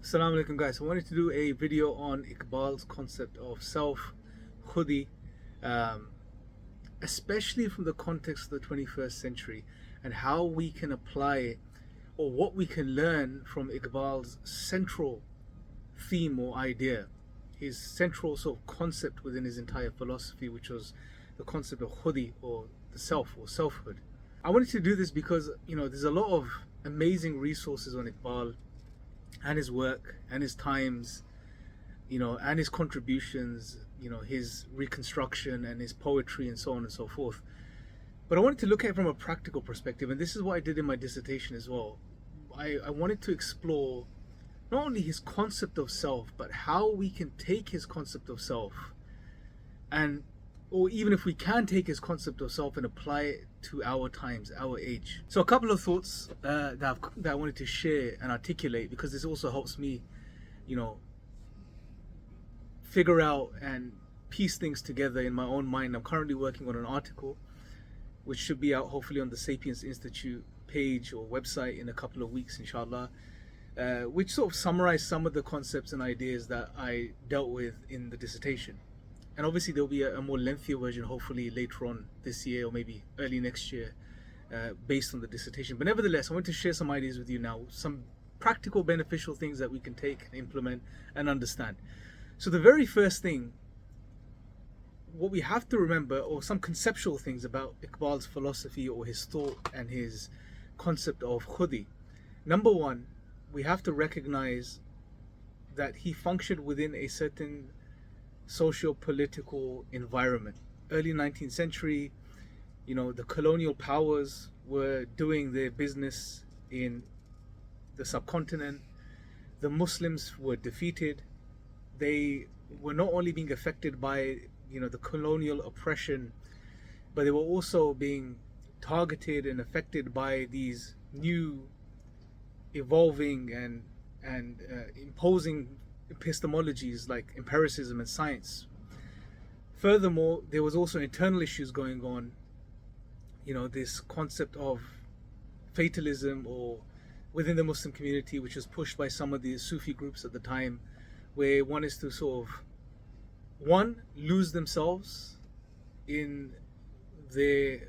Assalamu alaikum guys. I wanted to do a video on Iqbal's concept of self, khudi, um, especially from the context of the 21st century and how we can apply or what we can learn from Iqbal's central theme or idea, his central sort of concept within his entire philosophy, which was the concept of khudi or the self or selfhood. I wanted to do this because there's a lot of amazing resources on Iqbal and his work and his times, and his contributions, his reconstruction and his poetry and so on and so forth. But I wanted to look at it from a practical perspective, and this is what I did in my dissertation as well. I wanted to explore not only his concept of self, but how we can take his concept of self or even if we can take his concept of self and apply it to our times, our age. So a couple of thoughts that I wanted to share and articulate, because this also helps me, figure out and piece things together in my own mind. I'm currently working on an article which should be out hopefully on the Sapiens Institute page or website in a couple of weeks, inshallah, which sort of summarize some of the concepts and ideas that I dealt with in the dissertation. And obviously there'll be a more lengthier version hopefully later on this year or maybe early next year, based on the dissertation. But nevertheless, I want to share some ideas with you now, some practical beneficial things that we can take and implement and understand. So the very first thing, what we have to remember, or some conceptual things about Iqbal's philosophy or his thought and his concept of khudi. Number one, we have to recognize that he functioned within a certain socio-political environment. Early 19th century, the colonial powers were doing their business in the subcontinent. The Muslims were defeated. They were not only being affected by the colonial oppression, but they were also being targeted and affected by these new evolving and imposing epistemologies like empiricism and science. Furthermore, there was also internal issues going on, this concept of fatalism or within the Muslim community, which was pushed by some of the Sufi groups at the time, where one is to sort of lose themselves in their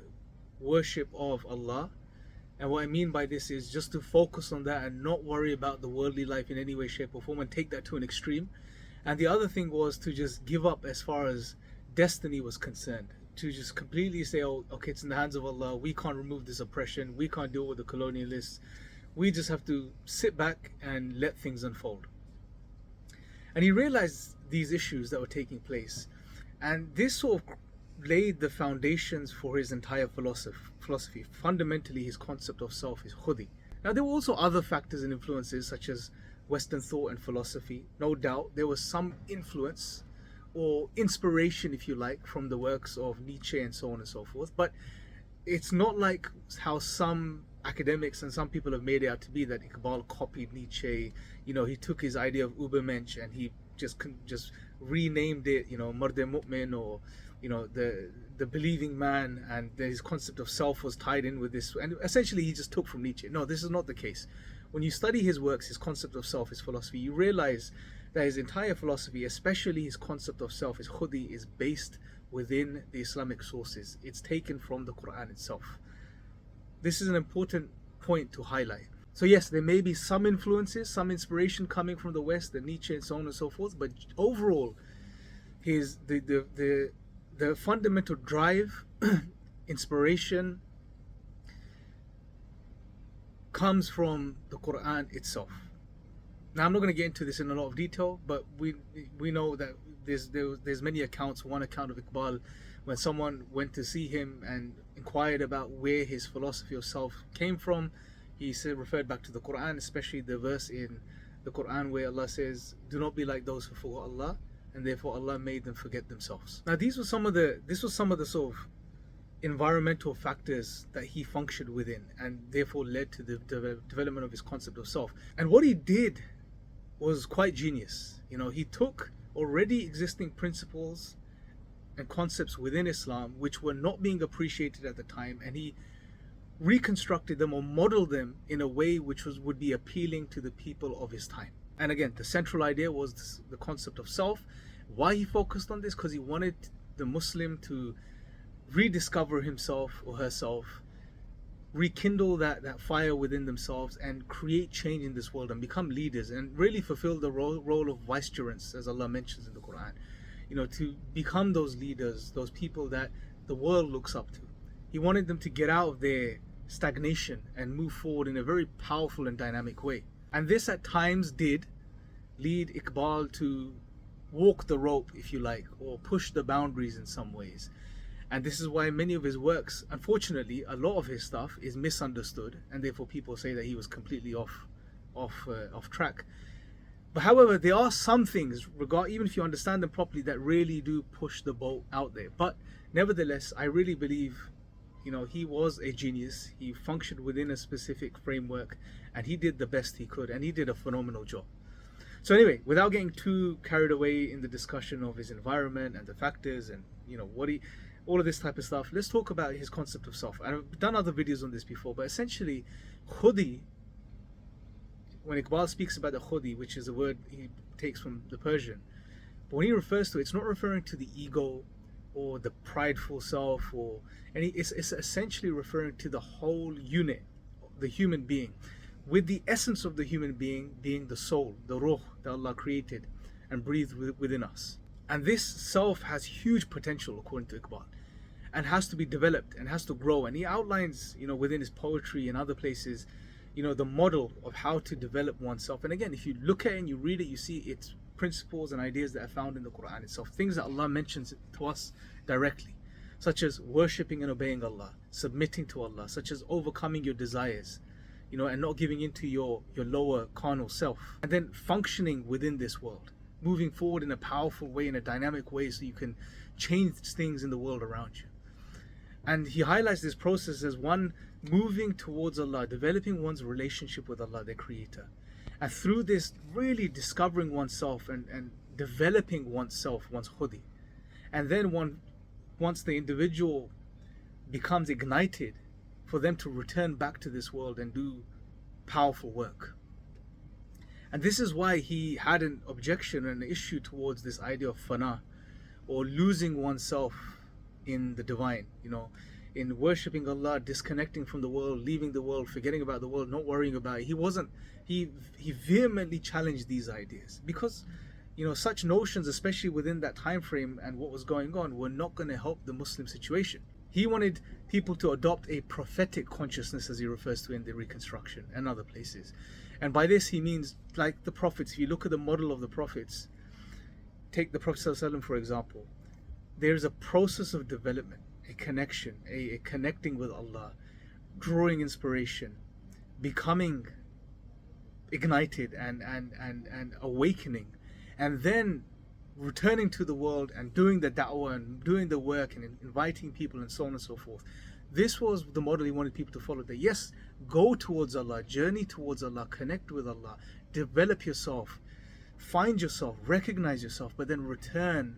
worship of Allah. And what I mean by this is just to focus on that and not worry about the worldly life in any way, shape or form, and take that to an extreme. And the other thing was to just give up as far as destiny was concerned, to just completely say, oh, okay, it's in the hands of Allah, we can't remove this oppression, we can't deal with the colonialists, we just have to sit back and let things unfold. And he realized these issues that were taking place, and this sort of laid the foundations for his entire philosophy. Fundamentally, his concept of self is khudi. Now, there were also other factors and influences such as Western thought and philosophy. No doubt there was some influence or inspiration, if you like, from the works of Nietzsche and so on and so forth. But it's not like how some academics and some people have made it out to be, that Iqbal copied Nietzsche. He took his idea of Übermensch and he just renamed it, Mard Mu'min, or the believing man, and his concept of self was tied in with this, and essentially he just took from Nietzsche. No, this is not the case. When you study his works, his concept of self, his philosophy, you realize that his entire philosophy, especially his concept of self, his khudi, is based within the Islamic sources. It's taken from the Quran itself. This is an important point to highlight. So yes, there may be some influences, some inspiration coming from the West, the Nietzsche and so on and so forth, but overall the fundamental drive, inspiration, comes from the Quran itself. Now, I'm not going to get into this in a lot of detail, but we know that there's many accounts. One account of Iqbal, when someone went to see him and inquired about where his philosophy of self came from, he referred back to the Quran, especially the verse in the Quran where Allah says, "Do not be like those who forgot Allah, and therefore Allah made them forget themselves." Now, this was some of the sort of environmental factors that he functioned within, and therefore led to the development of his concept of self. And what he did was quite genius. He took already existing principles and concepts within Islam which were not being appreciated at the time, and he reconstructed them or modeled them in a way which would be appealing to the people of his time. And again, the central idea was the concept of self. Why he focused on this? Because he wanted the Muslim to rediscover himself or herself, rekindle that fire within themselves, and create change in this world and become leaders and really fulfill the role of vicegerents, as Allah mentions in the Quran. To become those leaders, those people that the world looks up to. He wanted them to get out of their stagnation and move forward in a very powerful and dynamic way. And this at times did lead Iqbal to walk the rope, if you like, or push the boundaries in some ways. And this is why many of his works, unfortunately, a lot of his stuff is misunderstood, and therefore people say that he was completely off track. But however, there are some things, even if you understand them properly, that really do push the boat out there. But nevertheless, I really believe, he was a genius. He functioned within a specific framework, and he did the best he could, and he did a phenomenal job. So anyway, without getting too carried away in the discussion of his environment and the factors and all of this type of stuff, let's talk about his concept of self. And I've done other videos on this before, but essentially, khudi, when Iqbal speaks about the khudi, which is a word he takes from the Persian, but when he refers to it, it's not referring to the ego or the prideful self, it's essentially referring to the whole unit, the human being, with the essence of the human being being the soul, the ruh that Allah created and breathed within us. And this self has huge potential, according to Iqbal, and has to be developed and has to grow. And he outlines, within his poetry and other places, the model of how to develop oneself. And again, if you look at it and you read it, you see its principles and ideas that are found in the Quran itself, things that Allah mentions to us directly, such as worshipping and obeying Allah, submitting to Allah, such as overcoming your desires, and not giving into your lower carnal self, and then functioning within this world, moving forward in a powerful way, in a dynamic way, so you can change things in the world around you. And he highlights this process as one moving towards Allah, developing one's relationship with Allah, their creator. And through this, really discovering oneself and developing oneself, one's khudi. And then once the individual becomes ignited, for them to return back to this world and do powerful work. And this is why he had an objection and an issue towards this idea of fana, or losing oneself in the divine, in worshipping Allah, disconnecting from the world, leaving the world, forgetting about the world, not worrying about it. He vehemently challenged these ideas, because such notions, especially within that time frame and what was going on, were not going to help the Muslim situation. He wanted people to adopt a prophetic consciousness, as he refers to in the Reconstruction and other places. And by this he means, like the prophets, if you look at the model of the prophets, take the Prophet ﷺ for example, there's a process of development, a connection, a connecting with Allah, drawing inspiration, becoming ignited and awakening, and then returning to the world and doing the da'wah and doing the work and inviting people and so on and so forth. This was the model he wanted people to follow. That yes, go towards Allah, journey towards Allah, connect with Allah, develop yourself, find yourself, recognize yourself, but then return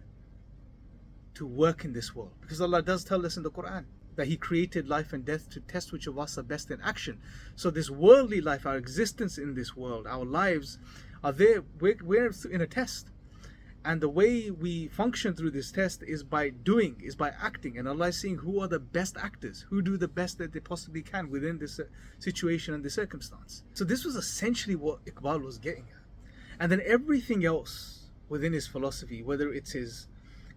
to work in this world. Because Allah does tell us in the Quran that He created life and death to test which of us are best in action. So this worldly life, our existence in this world, our lives are there, we're in a test. And the way we function through this test is by doing, is by acting. And Allah is seeing who are the best actors, who do the best that they possibly can within this situation and the circumstance. So this was essentially what Iqbal was getting at. And then everything else within his philosophy, whether it's his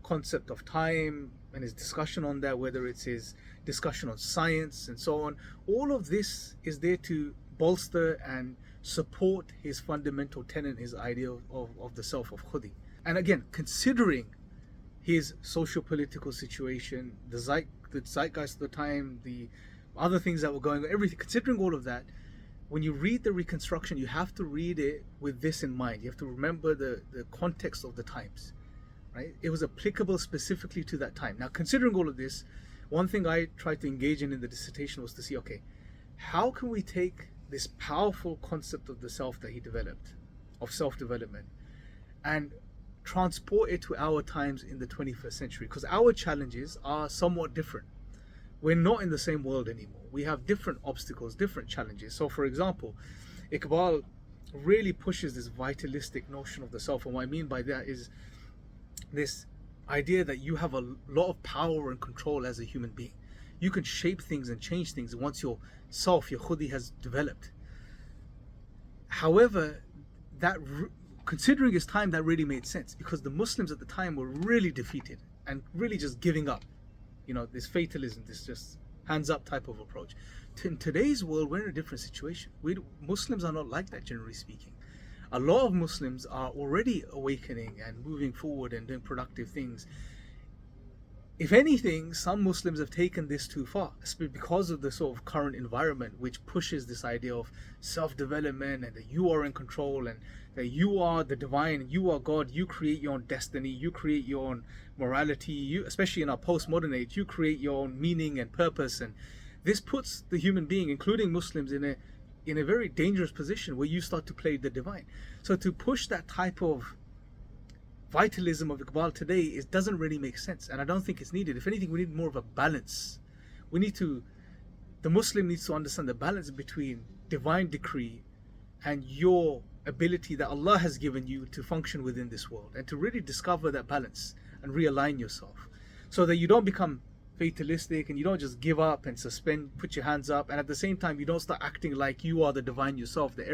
concept of time and his discussion on that, whether it's his discussion on science and so on, all of this is there to bolster and support his fundamental tenet, his idea of the self, of khudi. And again, considering his socio-political situation, the zeitgeist of the time, the other things that were going on, everything, considering all of that, when you read the Reconstruction, you have to read it with this in mind. You have to remember the context of the times, right? It was applicable specifically to that time. Now, considering all of this, one thing I tried to engage in the dissertation was to see, okay, how can we take this powerful concept of the self that he developed, of self-development, and transport it to our times in the 21st century? Because our challenges are somewhat different. We're not in the same world anymore. We have different obstacles, different challenges. So for example, Iqbal really pushes this vitalistic notion of the self. And what I mean by that is this idea that you have a lot of power and control as a human being. You can shape things and change things once your self, your khudi, has developed. However, considering his time, that really made sense, because the Muslims at the time were really defeated and really just giving up. This fatalism, this just hands up type of approach. In today's world, we're in a different situation. Muslims are not like that, generally speaking. A lot of Muslims are already awakening and moving forward and doing productive things. If anything, some Muslims have taken this too far, because of the sort of current environment, which pushes this idea of self-development and that you are in control and that you are the divine, you are God, you create your own destiny, you create your own morality, especially in our postmodern age, you create your own meaning and purpose. And this puts the human being, including Muslims, in a very dangerous position where you start to play the divine. So to push that type of vitalism of Iqbal today doesn't really make sense, and I don't think it's needed. If anything, we need more of a balance. The Muslim needs to understand the balance between divine decree and your ability that Allah has given you to function within this world, and to really discover that balance and realign yourself, so that you don't become fatalistic and you don't just give up and put your hands up, and at the same time you don't start acting like you are the divine yourself, that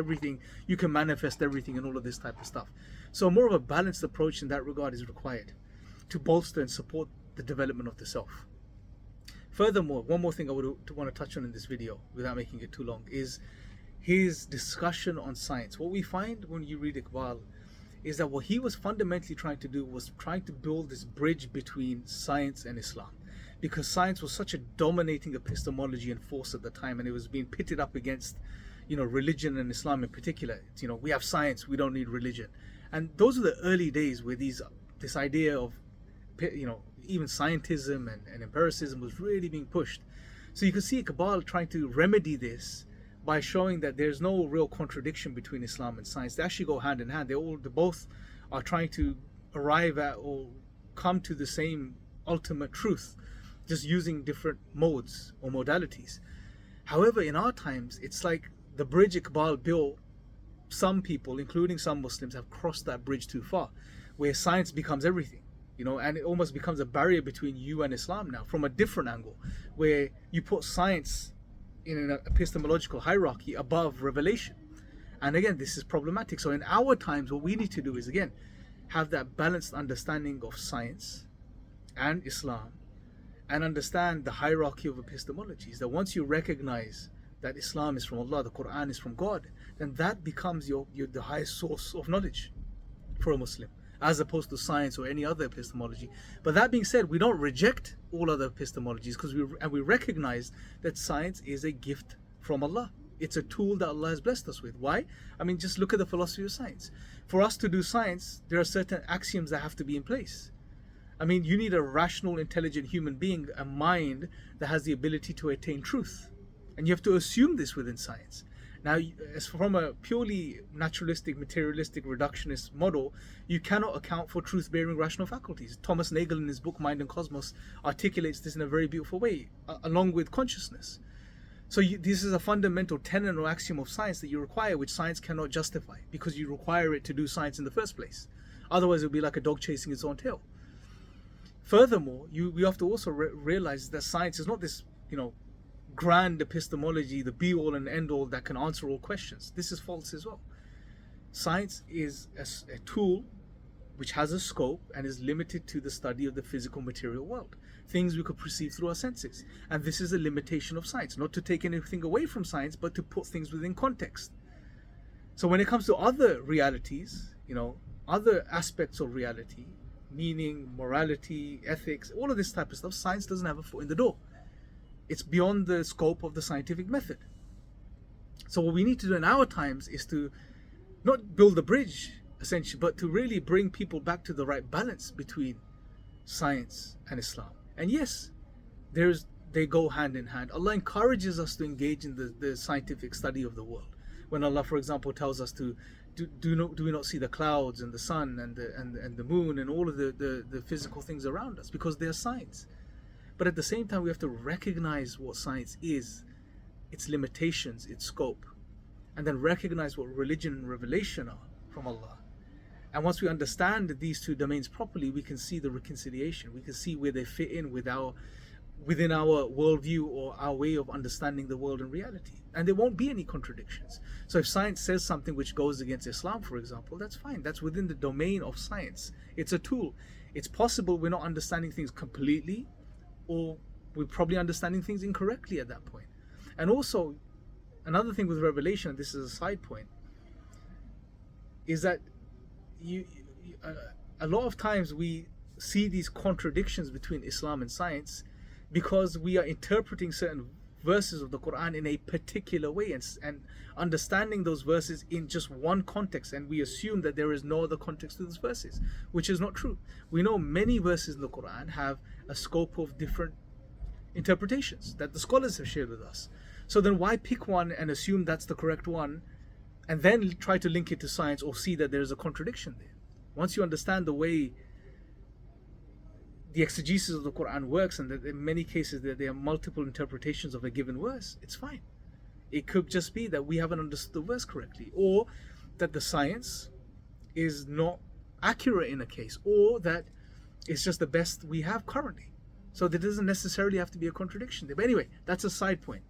you can manifest everything and all of this type of stuff. So more of a balanced approach in that regard is required to bolster and support the development of the self. Furthermore, one more thing I would want to touch on in this video without making it too long is his discussion on science. What we find when you read Iqbal is that what he was fundamentally trying to do was trying to build this bridge between science and Islam, because science was such a dominating epistemology and force at the time, and it was being pitted up against religion and Islam in particular. We have science, we don't need religion. And those are the early days where this idea of even scientism and empiricism was really being pushed. So you can see Iqbal trying to remedy this by showing that there's no real contradiction between Islam and science. They actually go hand in hand. They both are trying to arrive at or come to the same ultimate truth, just using different modes or modalities. However, in our times, it's like the bridge Iqbal built, some people, including some Muslims, have crossed that bridge too far, where science becomes everything, and it almost becomes a barrier between you and Islam now, from a different angle, where you put science in an epistemological hierarchy above revelation. And again, this is problematic. So in our times, what we need to do is, again, have that balanced understanding of science and Islam, and understand the hierarchy of epistemologies, that once you recognize that Islam is from Allah, the Quran is from God, then that becomes the highest source of knowledge for a Muslim, as opposed to science or any other epistemology. But that being said, we don't reject all other epistemologies, because we recognize that science is a gift from Allah. It's a tool that Allah has blessed us with. Why? I mean, just look at the philosophy of science. For us to do science, there are certain axioms that have to be in place. I mean, you need a rational, intelligent human being, a mind that has the ability to attain truth. And you have to assume this within science. Now, as from a purely naturalistic, materialistic, reductionist model, you cannot account for truth-bearing rational faculties. Thomas Nagel, in his book Mind and Cosmos, articulates this in a very beautiful way, along with consciousness. So this is a fundamental tenet or axiom of science that you require, which science cannot justify, because you require it to do science in the first place. Otherwise, it would be like a dog chasing its own tail. Furthermore, we have to also realize that science is not this, grand epistemology, the be-all and end-all that can answer all questions. This is false as well. Science is a tool which has a scope and is limited to the study of the physical material world, things we could perceive through our senses. And this is a limitation of science, not to take anything away from science, but to put things within context. So when it comes to other realities, other aspects of reality, meaning, morality, ethics, all of this type of stuff, science doesn't have a foot in the door. It's beyond the scope of the scientific method. So what we need to do in our times is to not build a bridge, essentially, but to really bring people back to the right balance between science and Islam. And yes, they go hand in hand. Allah encourages us to engage in the scientific study of the world. When Allah, for example, tells us to do we not see the clouds and the sun and the moon and all of the physical things around us, because they're signs. But at the same time, we have to recognize what science is, its limitations, its scope, and then recognize what religion and revelation are from Allah. And once we understand these two domains properly, we can see the reconciliation. We can see where they fit in with within our worldview or our way of understanding the world and reality. And there won't be any contradictions. So if science says something which goes against Islam, for example, that's fine. That's within the domain of science. It's a tool. It's possible we're not understanding things completely, or we're probably understanding things incorrectly at that point. And also, another thing with revelation, and this is a side point, is that a lot of times we see these contradictions between Islam and science because we are interpreting certain verses of the Quran in a particular way and understanding those verses in just one context, and we assume that there is no other context to those verses, which is not true. We know many verses in the Quran have a scope of different interpretations that the scholars have shared with us. So then why pick one and assume that's the correct one and then try to link it to science or see that there's a contradiction there? Once you understand the way the exegesis of the Quran works, and that in many cases there are multiple interpretations of a given verse, it's fine. It could just be that we haven't understood the verse correctly, or that the science is not accurate in a case, or that it's just the best we have currently. So there doesn't necessarily have to be a contradiction there. But anyway, that's a side point.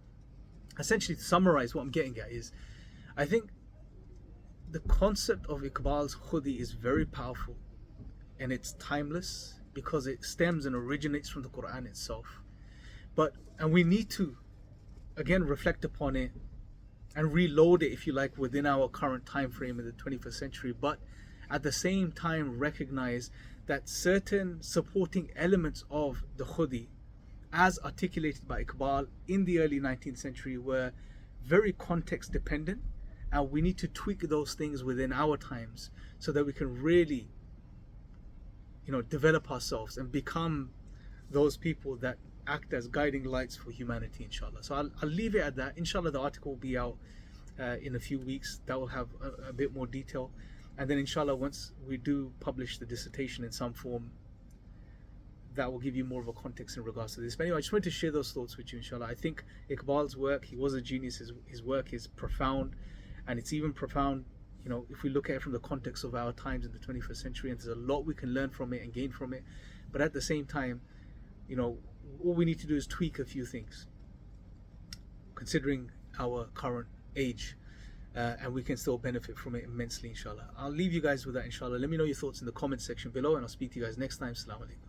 Essentially, to summarize what I'm getting at is, I think the concept of Iqbal's khudi is very powerful, and it's timeless because it stems and originates from the Quran itself. And we need to again reflect upon it and reload it, if you like, within our current time frame in the 21st century, but at the same time recognize that certain supporting elements of the khudi, as articulated by Iqbal in the early 19th century, were very context dependent, and we need to tweak those things within our times so that we can really, develop ourselves and become those people that act as guiding lights for humanity, inshallah. So I'll leave it at that. Inshallah, the article will be out in a few weeks. That will have a bit more detail, and then inshallah, once we do publish the dissertation in some form, that will give you more of a context in regards to this. But anyway, I just wanted to share those thoughts with you, inshallah. I think Iqbal's work, he was a genius. His work is profound, and it's even profound, if we look at it from the context of our times in the 21st century, and there's a lot we can learn from it and gain from it. But at the same time, all we need to do is tweak a few things, considering our current age, and we can still benefit from it immensely, inshallah. I'll leave you guys with that, inshallah. Let me know your thoughts in the comment section below, and I'll speak to you guys next time. Assalamu alaikum.